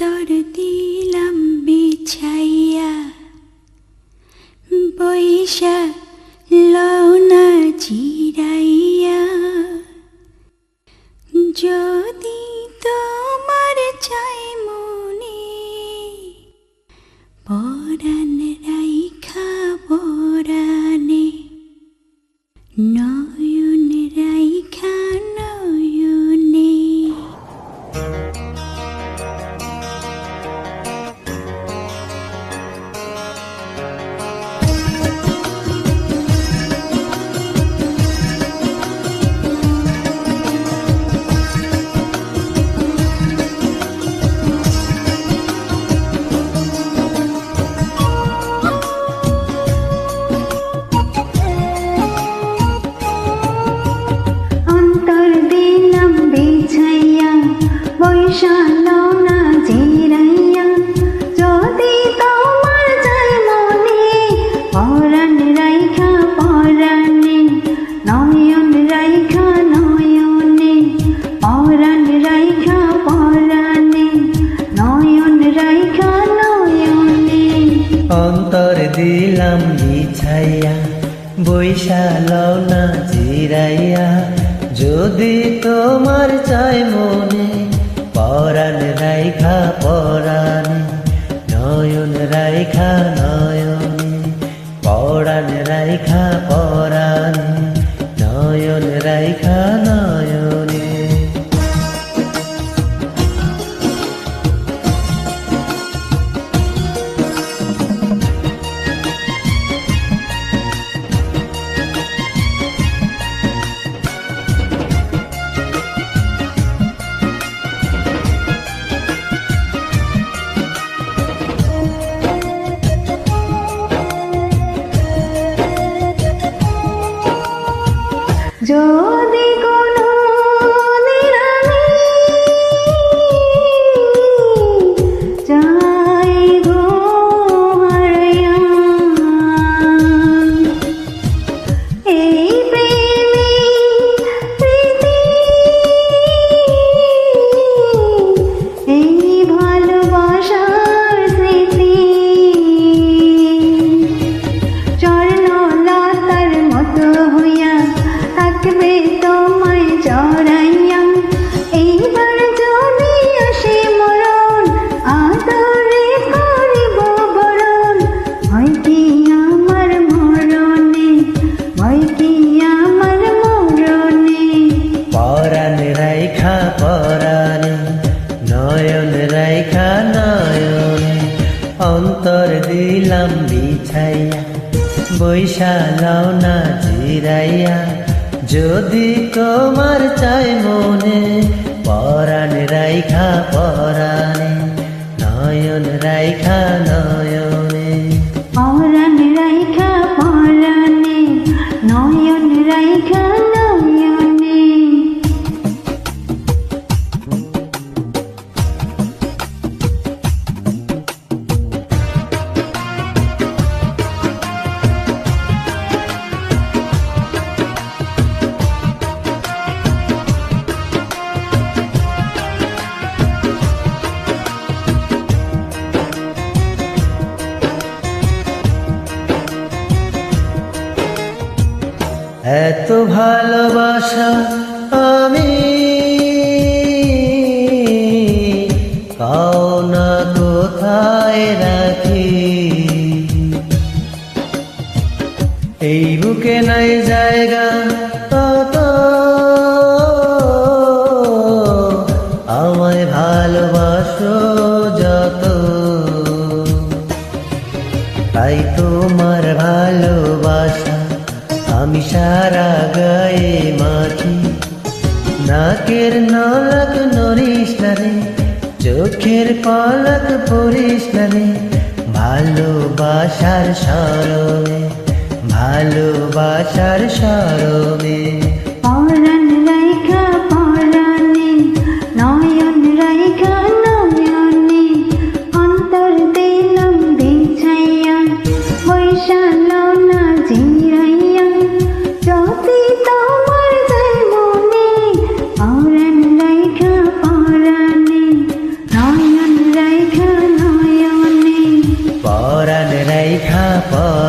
অন্তর দিলাম বিছাইয়া বৈশা লওনা চিরাইয়া যদি তোমার চাই মনে পরাণ রাইখা পরাণে নয়ন রাইখা নয়নে। অন্তর দিলাম বিছাইয়া বৈশা লওনা চিরাইয়া যদি তোমার চাই মনে পরাণ রাইখা পরাণে নয়ন রাইখা নয়নে পরাণ রাইখা পরাণে নয়ন রাইখা নয়নে। যদি কোনো নিরানি চাই গো হারাইয়া এই প্রেমী প্রীতি এই ভালোবাসার স্মৃতি চরণলতার মতো হইয়া থাকবে তোমায় জড়াইয়া এইবার যদি আসে মরণ আদরে করিব বরণ হয় কি আমার মরণে হয় কি আমার মরণে পরাণ রাইখা পরাণে নয়ন রাইখা নয়নে অন্তর দিলাম বিছাইয়া বৈশা লওনা চিরাইয়া যদি তোমার চাই মনে পরাণ রাইখা পরাণে নয়ন রাইখা নয়নে পরাণ রাইখা পরাণে নয়ন রাইখা নয়নে। এত ভালোবাসা আমি কাও না কোথায় রাখি এই বুকে নাই জায়গা তত আমায় ভালোবাসো যত তাই তোমার ভালোবাসা আমি সারা গায়ে মাখি নাকের নলক নরিস না রে চোখের পলক পড়িস না রে ভালোবাসার স্মরণে ভালোবাসার স্মরণে পরাণ রাইখা পরাণে নয়ন রাইখা নয়নে অন্তর দিলাম বিছাইয়া বৈশা লওনা চিরাইয়া যদি তোমার চাই মনে পরাণ রাইখা পরাণে নয়ন রাইখা পর